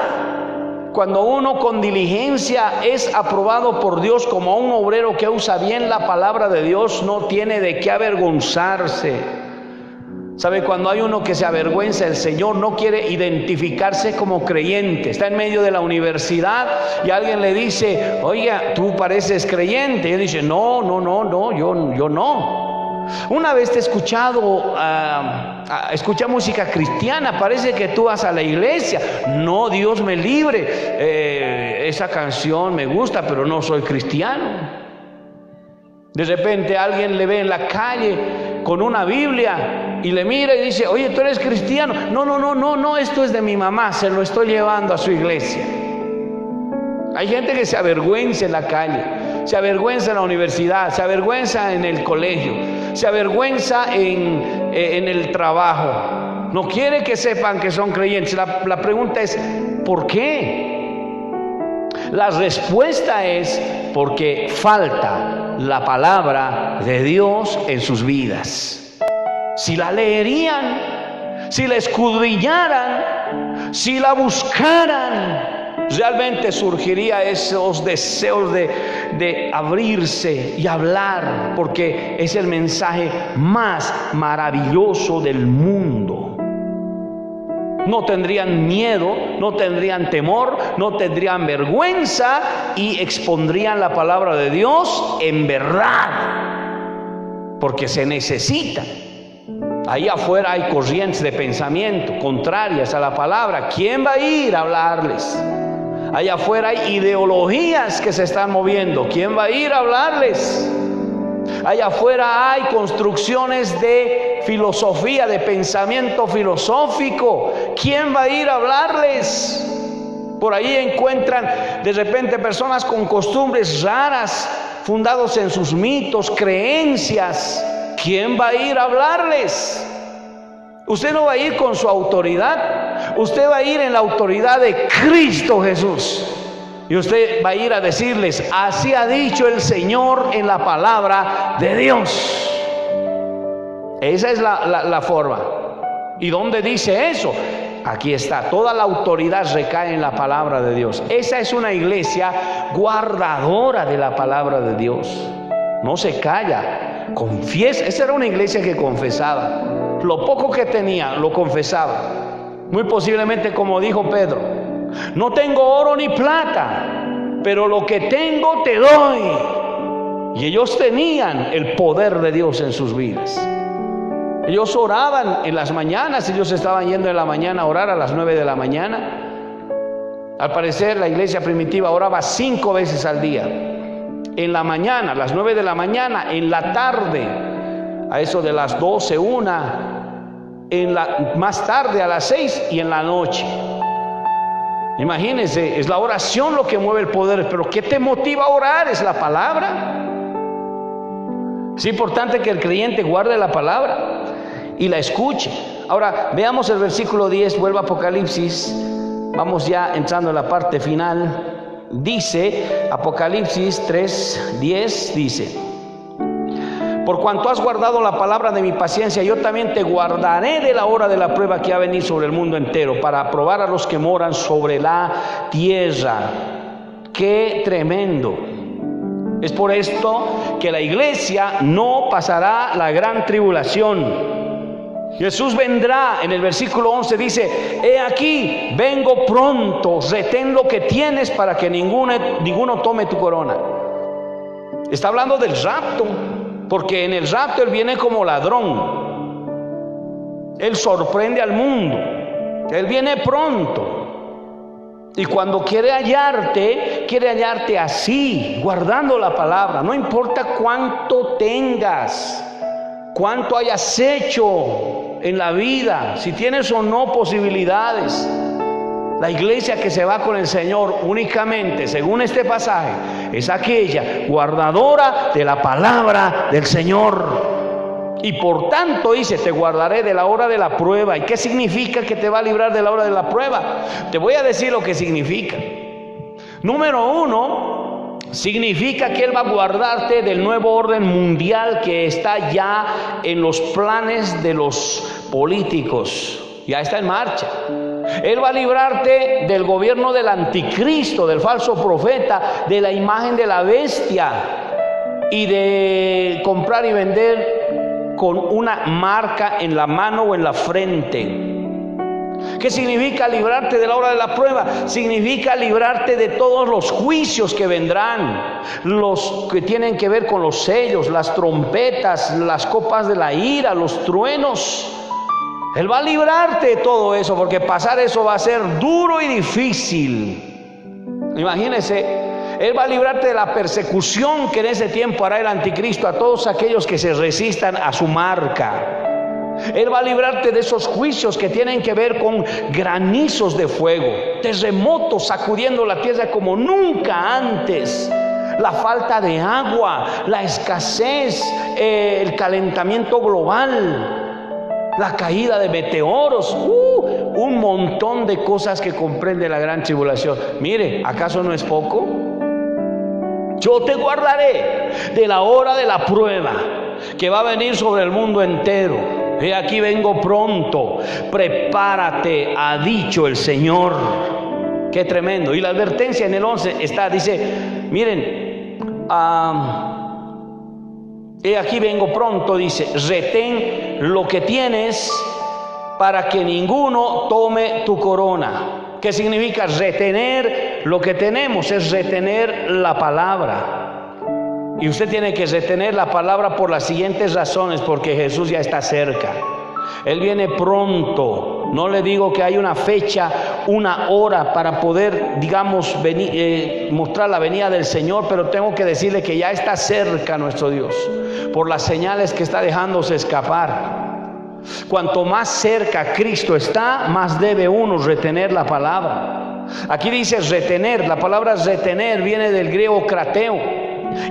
Cuando uno con diligencia es aprobado por Dios como un obrero que usa bien la palabra de Dios, no tiene de qué avergonzarse. ¿Sabe? Cuando hay uno que se avergüenza, el Señor no quiere identificarse como creyente. Está en medio de la universidad y alguien le dice: oiga, tú pareces creyente. Y él dice: no, yo no. Una vez te he escuchado, escucha música cristiana, parece que tú vas a la iglesia. No, Dios me libre, esa canción me gusta, pero no soy cristiano. De repente alguien le ve en la calle con una Biblia y le mira y dice: oye, ¿tú eres cristiano? No, esto es de mi mamá, se lo estoy llevando a su iglesia. Hay gente que se avergüenza en la calle, se avergüenza en la universidad, se avergüenza en el colegio, se avergüenza en el trabajo. No quiere que sepan que son creyentes. La pregunta es: ¿por qué? La respuesta es: porque falta la palabra de Dios en sus vidas. Si la leerían, si la escudriñaran, si la buscaran, realmente surgiría esos deseos de abrirse y hablar, porque es el mensaje más maravilloso del mundo. No tendrían miedo, no tendrían temor, no tendrían vergüenza y expondrían la palabra de Dios en verdad, porque se necesita. Ahí afuera hay corrientes de pensamiento contrarias a la palabra. ¿Quién va a ir a hablarles? Allá afuera hay ideologías que se están moviendo. ¿Quién va a ir a hablarles? Allá afuera hay construcciones de filosofía, de pensamiento filosófico. ¿Quién va a ir a hablarles? Por ahí encuentran de repente personas con costumbres raras, fundados en sus mitos, creencias. ¿Quién va a ir a hablarles? Usted no va a ir con su autoridad. Usted va a ir en la autoridad de Cristo Jesús. Y usted va a ir a decirles: así ha dicho el Señor en la palabra de Dios. Esa es la forma. ¿Y dónde dice eso? Aquí está. Toda la autoridad recae en la palabra de Dios. Esa es una iglesia guardadora de la palabra de Dios. No se calla, confiesa. Esa era una iglesia que confesaba. Lo poco que tenía lo confesaba. Muy posiblemente, como dijo Pedro: no tengo oro ni plata, pero lo que tengo te doy. Y ellos tenían el poder de Dios en sus vidas. Ellos oraban en las mañanas. Ellos estaban yendo en la mañana a orar a las 9 de la mañana. Al parecer la iglesia primitiva oraba 5 veces al día. En la mañana, a las 9 de la mañana, en la tarde, a eso de las 12, 1, más tarde a las 6 y en la noche. Imagínense, es la oración lo que mueve el poder. Pero ¿qué te motiva a orar? Es la palabra. Es importante que el creyente guarde la palabra y la escuche. Ahora veamos el versículo 10, vuelva a Apocalipsis. Vamos ya entrando en la parte final. Dice Apocalipsis 3:10, dice: por cuanto has guardado la palabra de mi paciencia, yo también te guardaré de la hora de la prueba que ha venido sobre el mundo entero, para probar a los que moran sobre la tierra. ¡Qué tremendo! Es por esto que la iglesia no pasará la gran tribulación. Jesús vendrá. En el versículo 11 dice: he aquí, vengo pronto, retén lo que tienes para que ninguno tome tu corona. Está hablando del rapto, porque en el rapto Él viene como ladrón. Él sorprende al mundo. Él viene pronto. Y cuando quiere hallarte así, guardando la palabra. No importa cuánto tengas, cuánto hayas hecho en la vida, si tienes o no posibilidades. La iglesia que se va con el Señor únicamente, según este pasaje, es aquella guardadora de la palabra del Señor. Y por tanto dice: te guardaré de la hora de la prueba. ¿Y qué significa que te va a librar de la hora de la prueba? Te voy a decir lo que significa. Número 1, significa que Él va a guardarte del nuevo orden mundial que está ya en los planes de los políticos. Ya está en marcha. Él va a librarte del gobierno del anticristo, del falso profeta, de la imagen de la bestia y de comprar y vender con una marca en la mano o en la frente. ¿Qué significa librarte de la hora de la prueba? Significa librarte de todos los juicios que vendrán, los que tienen que ver con los sellos, las trompetas, las copas de la ira, los truenos. Él va a librarte de todo eso, porque pasar eso va a ser duro y difícil. Imagínense. Él va a librarte de la persecución que en ese tiempo hará el anticristo a todos aquellos que se resistan a su marca. Él va a librarte de esos juicios que tienen que ver con granizos de fuego, terremotos sacudiendo la tierra como nunca antes, la falta de agua, la escasez, el calentamiento global, la caída de meteoros, un montón de cosas que comprende la gran tribulación. Mire, ¿acaso no es poco? Yo te guardaré de la hora de la prueba que va a venir sobre el mundo entero. He aquí vengo pronto, prepárate, ha dicho el Señor. Qué tremendo. Y la advertencia en el 11 dice, miren, he aquí vengo pronto, dice, retén lo que tienes para que ninguno tome tu corona. ¿Qué significa retener lo que tenemos? Es retener la palabra. Y usted tiene que retener la palabra por las siguientes razones, porque Jesús ya está cerca. Él viene pronto. No le digo que hay una fecha, una hora para poder, digamos, mostrar la venida del Señor, pero tengo que decirle que ya está cerca nuestro Dios, por las señales que está dejándose escapar. Cuanto más cerca Cristo está, más debe uno retener la palabra. Aquí dice retener. La palabra retener viene del griego krateo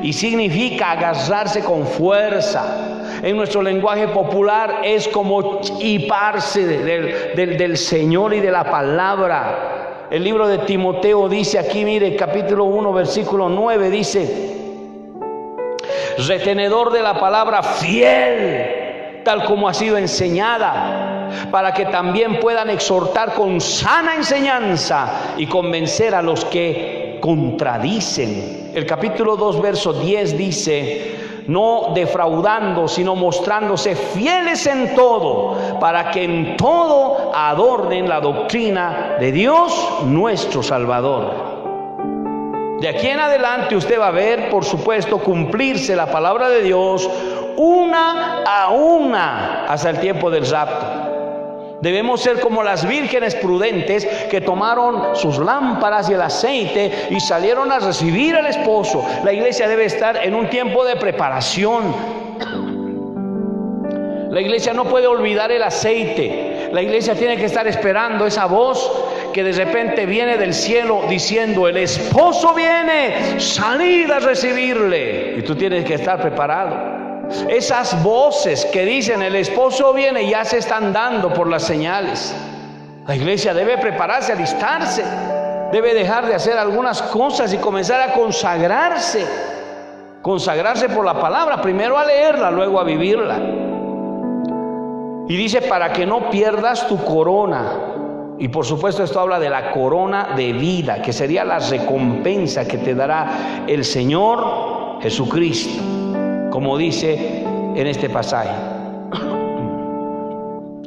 y significa agarrarse con fuerza. En nuestro lenguaje popular es como hiparse del Señor y de la palabra. El libro de Timoteo dice aquí, mire, capítulo 1, versículo 9, dice: retenedor de la palabra, fiel, tal como ha sido enseñada, para que también puedan exhortar con sana enseñanza y convencer a los que contradicen. El capítulo 2, verso 10 dice: no defraudando, sino mostrándose fieles en todo, para que en todo adornen la doctrina de Dios nuestro Salvador. De aquí en adelante usted va a ver, por supuesto, cumplirse la palabra de Dios una a una hasta el tiempo del rapto. Debemos ser como las vírgenes prudentes que tomaron sus lámparas y el aceite y salieron a recibir al esposo. La iglesia debe estar en un tiempo de preparación. La iglesia no puede olvidar el aceite. La iglesia tiene que estar esperando esa voz que de repente viene del cielo diciendo: el esposo viene, salid a recibirle. Y tú tienes que estar preparado. Esas voces que dicen el esposo viene ya se están dando por las señales. La iglesia debe prepararse, alistarse, debe dejar de hacer algunas cosas y comenzar a consagrarse por la palabra, primero a leerla, luego a vivirla. Y dice: para que no pierdas tu corona. Y por supuesto esto habla de la corona de vida, que sería la recompensa que te dará el Señor Jesucristo, como dice en este pasaje.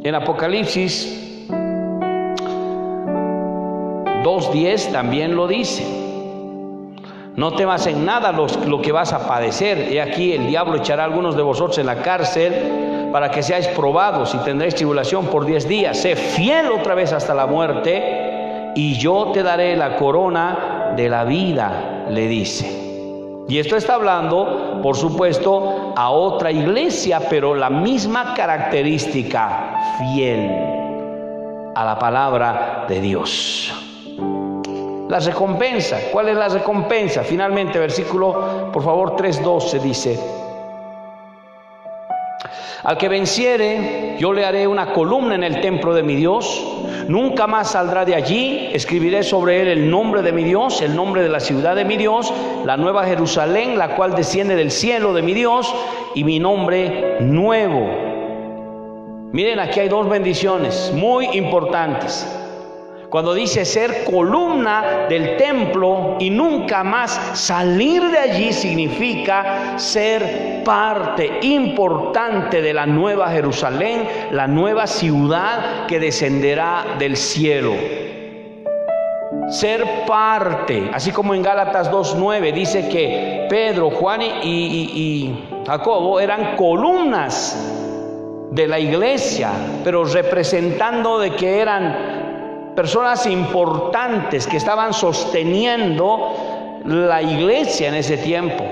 En Apocalipsis 2:10 también lo dice: no temas en nada lo que vas a padecer. He aquí, el diablo echará a algunos de vosotros en la cárcel para que seáis probados, y tendréis tribulación por 10 días. Sé fiel otra vez hasta la muerte, y yo te daré la corona de la vida, le dice. Y esto está hablando, por supuesto, a otra iglesia, pero la misma característica: fiel a la palabra de Dios. La recompensa, ¿cuál es la recompensa? Finalmente, versículo, por favor, 3:12 dice: al que venciere, yo le haré una columna en el templo de mi Dios, nunca más saldrá de allí. Escribiré sobre él el nombre de mi Dios, el nombre de la ciudad de mi Dios, la nueva Jerusalén, la cual desciende del cielo de mi Dios, y mi nombre nuevo. Miren, aquí hay dos bendiciones muy importantes. Cuando dice ser columna del templo y nunca más salir de allí, significa ser parte importante de la nueva Jerusalén, la nueva ciudad que descenderá del cielo. Ser parte, así como en Gálatas 2:9 dice que Pedro, Juan y Jacobo eran columnas de la iglesia, pero representando de que eran personas importantes que estaban sosteniendo la iglesia en ese tiempo.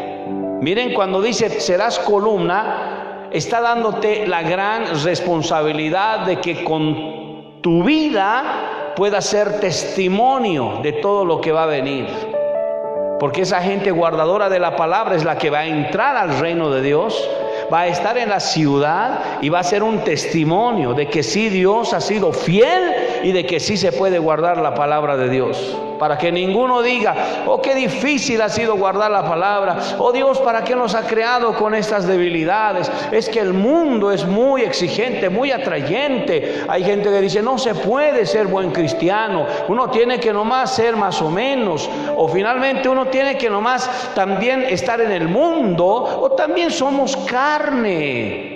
Miren, cuando dice serás columna, está dándote la gran responsabilidad de que con tu vida puedas ser testimonio de todo lo que va a venir. Porque esa gente guardadora de la palabra es la que va a entrar al reino de Dios, va a estar en la ciudad y va a ser un testimonio de que sí, Dios ha sido fiel y de que sí se puede guardar la palabra de Dios. para que ninguno diga: oh, qué difícil ha sido guardar la palabra, oh Dios, ¿para qué nos ha creado con estas debilidades? Es que el mundo es muy exigente, muy atrayente. Hay gente que dice: no se puede ser buen cristiano, uno tiene que nomás ser más o menos, o finalmente uno tiene que nomás también estar en el mundo, o también somos carne.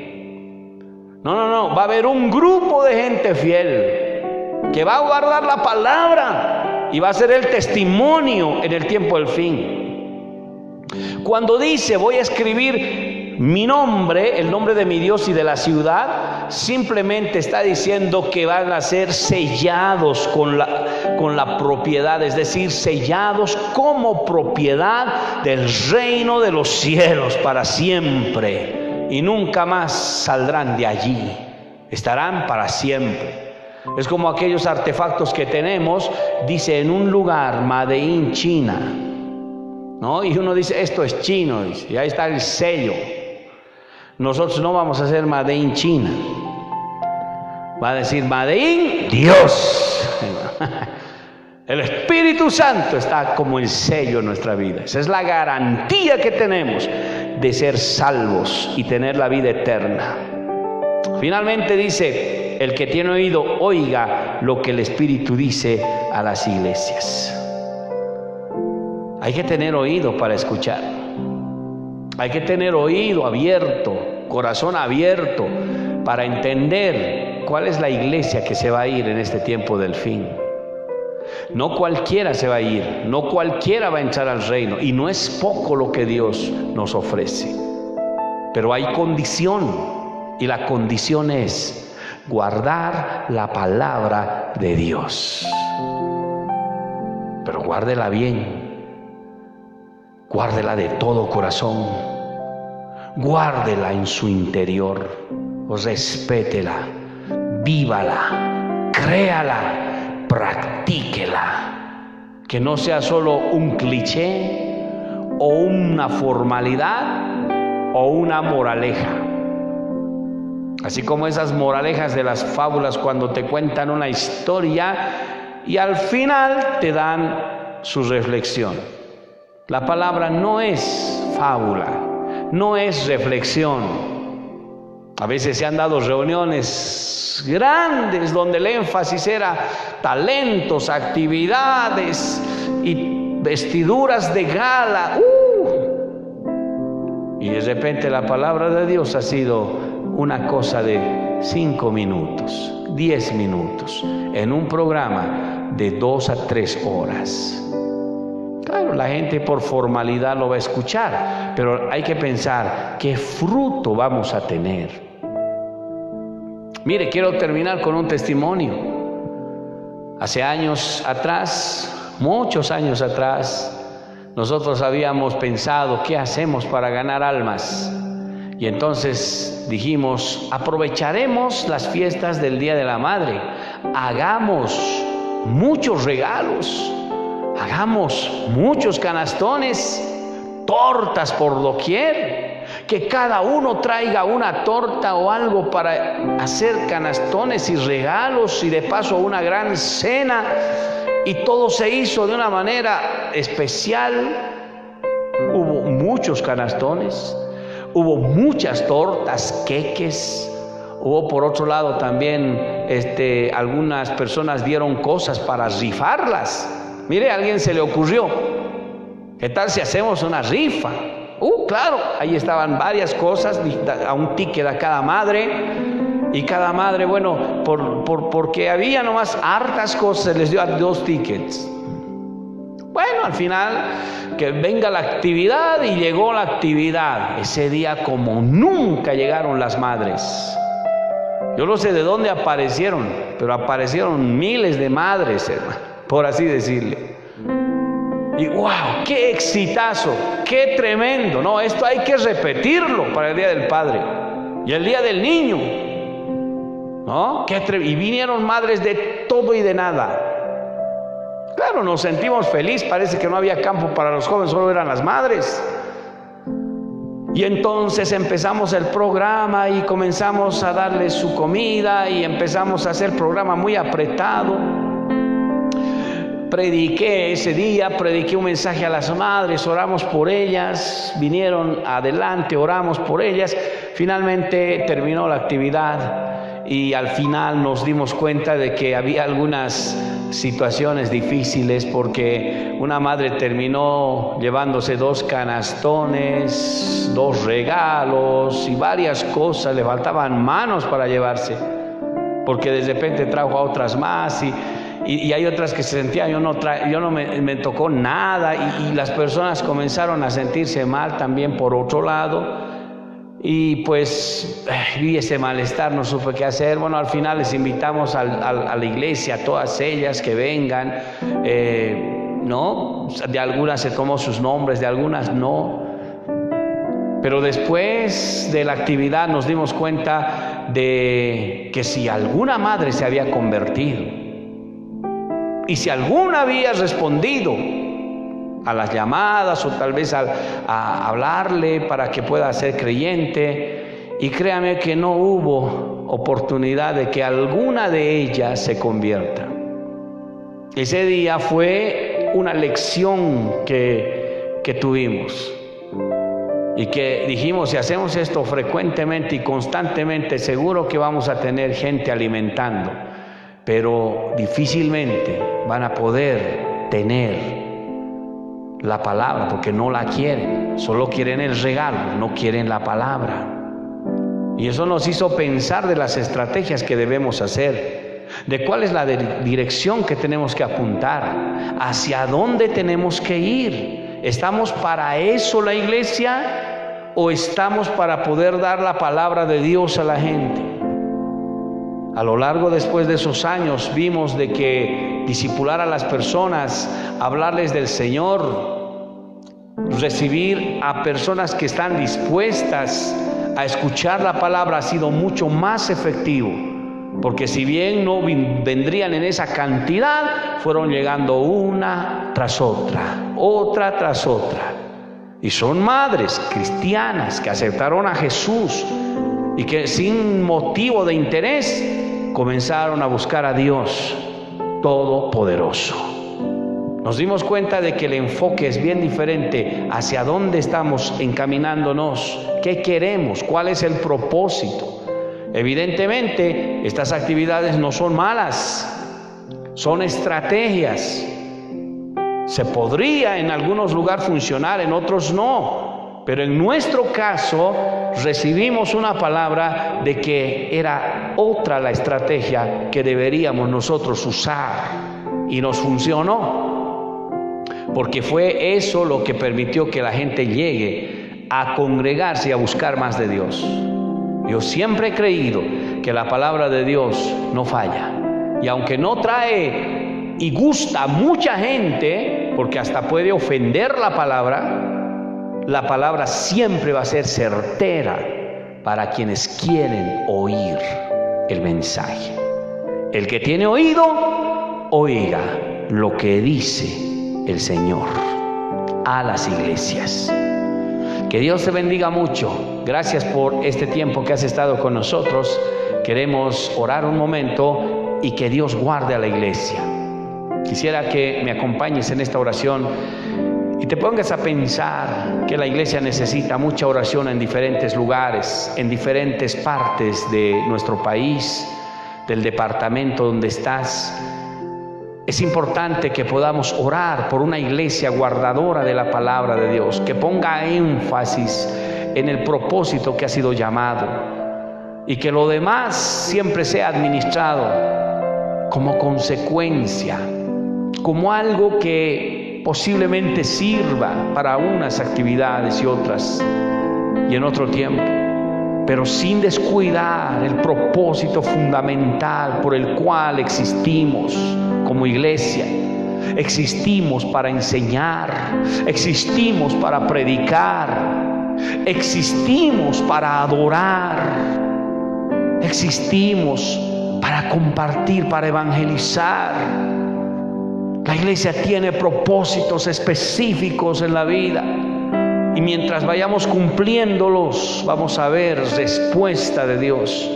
No, va a haber un grupo de gente fiel que va a guardar la palabra y va a ser el testimonio en el tiempo del fin. Cuando dice: voy a escribir mi nombre, el nombre de mi Dios y de la ciudad, simplemente está diciendo que van a ser sellados con la propiedad, es decir, sellados como propiedad del reino de los cielos para siempre. Y nunca más saldrán de allí, estarán para siempre. Es como aquellos artefactos que tenemos, dice: en un lugar Made in China, ¿no? Y uno dice: esto es chino, dice, y ahí está el sello. Nosotros no vamos a hacer Made in China, va a decir Made in Dios. El Espíritu Santo está como el sello en nuestra vida. Esa es la garantía que tenemos de ser salvos y tener la vida eterna. Finalmente dice: el que tiene oído, oiga lo que el Espíritu dice a las iglesias. Hay que tener oído para escuchar. Hay que tener oído abierto, corazón abierto, para entender cuál es la iglesia que se va a ir en este tiempo del fin. No cualquiera se va a ir, no cualquiera va a entrar al reino, y no es poco lo que Dios nos ofrece. Pero hay condición, y la condición es guardar la palabra de Dios. Pero guárdela bien, guárdela de todo corazón, guárdela en su interior, respétela, vívala, créala, practíquela, que no sea solo un cliché o una formalidad o una moraleja. Así como esas moralejas de las fábulas, cuando te cuentan una historia y al final te dan su reflexión. La palabra no es fábula, no es reflexión. A veces se han dado reuniones grandes donde el énfasis era talentos, actividades y vestiduras de gala. Y de repente la palabra de Dios ha sido una cosa de 5 minutos, 10 minutos, en un programa de 2 a 3 horas. Claro, la gente por formalidad lo va a escuchar, pero hay que pensar qué fruto vamos a tener. Mire, quiero terminar con un testimonio. Hace años atrás, muchos años atrás, nosotros habíamos pensado: ¿qué hacemos para ganar almas? Y entonces dijimos: aprovecharemos las fiestas del Día de la Madre, hagamos muchos regalos, hagamos muchos canastones, tortas por doquier, que cada uno traiga una torta o algo para hacer canastones y regalos, y de paso una gran cena. Y todo se hizo de una manera especial. Hubo muchos canastones, hubo muchas tortas, queques. Hubo por otro lado también algunas personas dieron cosas para rifarlas. Mire, a alguien se le ocurrió: ¿qué tal si hacemos una rifa? Claro, ahí estaban varias cosas, a un ticket a cada madre. Y cada madre, bueno, porque había nomás hartas cosas, les dio 2 tickets. Bueno, al final, que venga la actividad, y llegó la actividad. Ese día, como nunca, llegaron las madres. Yo no sé de dónde aparecieron, pero aparecieron miles de madres, hermano, por así decirle. Y wow, qué exitazo, qué tremendo. No, esto hay que repetirlo para el Día del Padre y el Día del Niño, ¿no? Y vinieron madres de todo y de nada. Claro, nos sentimos felices, parece que no había campo para los jóvenes, solo eran las madres. Y entonces empezamos el programa y comenzamos a darles su comida y empezamos a hacer programa muy apretado. prediqué ese día, prediqué un mensaje a las madres, oramos por ellas, vinieron adelante, oramos por ellas. Finalmente terminó la actividad y al final nos dimos cuenta de que había algunas situaciones difíciles, porque una madre terminó llevándose 2 canastones, 2 regalos y varias cosas. Le faltaban manos para llevarse, porque de repente trajo a otras más y hay otras que se sentían, yo no me tocó nada, y las personas comenzaron a sentirse mal también por otro lado. Y pues vi ese malestar, no supe qué hacer. Bueno, al final les invitamos a la iglesia, a todas ellas que vengan. No, de algunas se tomó sus nombres, de algunas no. Pero después de la actividad nos dimos cuenta de que si alguna madre se había convertido y si alguna había respondido a las llamadas o tal vez a hablarle para que pueda ser creyente, y créame que no hubo oportunidad de que alguna de ellas se convierta. Ese día fue una lección que tuvimos y que dijimos: si hacemos esto frecuentemente y constantemente, seguro que vamos a tener gente alimentando, pero difícilmente van a poder tener la palabra, porque no la quieren, solo quieren el regalo, no quieren la palabra. Y eso nos hizo pensar de las estrategias que debemos hacer, de cuál es la dirección que tenemos que apuntar, hacia dónde tenemos que ir. ¿Estamos para eso la iglesia o estamos para poder dar la palabra de Dios a la gente? A lo largo, después de esos años, vimos de que discipular a las personas, hablarles del Señor, recibir a personas que están dispuestas a escuchar la palabra ha sido mucho más efectivo, porque si bien no vendrían en esa cantidad, fueron llegando una tras otra, otra tras otra. Y son madres cristianas que aceptaron a Jesús y que sin motivo de interés comenzaron a buscar a Dios Todopoderoso. Nos dimos cuenta de que el enfoque es bien diferente. ¿Hacia dónde estamos encaminándonos? ¿Qué queremos? ¿Cuál es el propósito? Evidentemente, estas actividades no son malas, son estrategias. Se podría en algunos lugares funcionar, en otros no. Pero en nuestro caso recibimos una palabra de que era otra la estrategia que deberíamos nosotros usar, y nos funcionó, porque fue eso lo que permitió que la gente llegue a congregarse y a buscar más de Dios. Yo siempre he creído que la palabra de Dios no falla, y aunque no trae y gusta a mucha gente, porque hasta puede ofender la palabra siempre va a ser certera para quienes quieren oír el mensaje. El que tiene oído, oiga lo que dice el Señor a las iglesias. Que Dios te bendiga mucho. Gracias por este tiempo que has estado con nosotros. Queremos orar un momento y que Dios guarde a la iglesia. Quisiera que me acompañes en esta oración y te pongas a pensar que la iglesia necesita mucha oración en diferentes lugares, en diferentes partes de nuestro país, del departamento donde estás. Es importante que podamos orar por una iglesia guardadora de la palabra de Dios, que ponga énfasis en el propósito que ha sido llamado, y que lo demás siempre sea administrado como consecuencia, como algo que posiblemente sirva para unas actividades y otras y en otro tiempo, pero sin descuidar el propósito fundamental por el cual existimos como iglesia. Existimos para enseñar, existimos para predicar, existimos para adorar, existimos para compartir, para evangelizar. La iglesia tiene propósitos específicos en la vida, y mientras vayamos cumpliéndolos vamos a ver respuesta de Dios,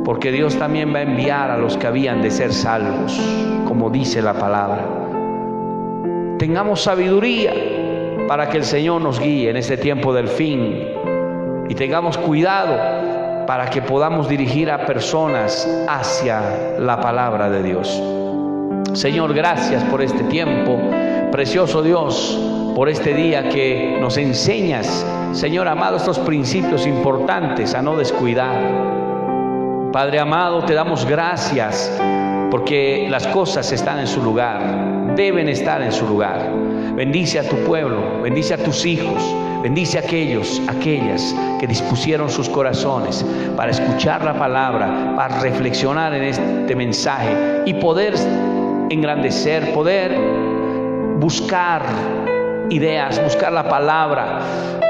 porque Dios también va a enviar a los que habían de ser salvos, como dice la palabra. tengamos sabiduría para que el Señor nos guíe en este tiempo del fin, y tengamos cuidado para que podamos dirigir a personas hacia la palabra de Dios. Señor, gracias por este tiempo, precioso Dios, por este día que nos enseñas, Señor amado, estos principios importantes a no descuidar. Padre amado, te damos gracias porque las cosas están en su lugar, deben estar en su lugar. Bendice a tu pueblo, bendice a tus hijos, bendice a aquellas que dispusieron sus corazones para escuchar la palabra, para reflexionar en este mensaje y poder engrandecer, poder buscar ideas, buscar la palabra,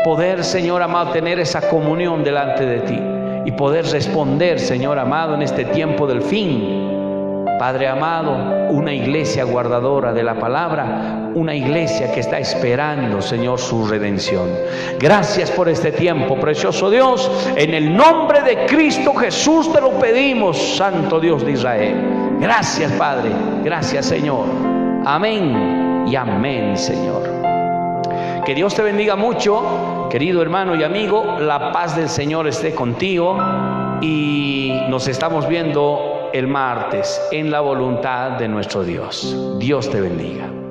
poder, Señor amado, tener esa comunión delante de ti y poder responder, Señor amado, en este tiempo del fin. Padre amado, una iglesia guardadora de la palabra, una iglesia que está esperando, Señor, su redención. Gracias por este tiempo, precioso Dios. En el nombre de Cristo Jesús te lo pedimos, Santo Dios de Israel. Gracias, Padre. Gracias, Señor. Amén y amén, Señor. Que Dios te bendiga mucho, querido hermano y amigo. La paz del Señor esté contigo y nos estamos viendo el martes en la voluntad de nuestro Dios. Dios te bendiga.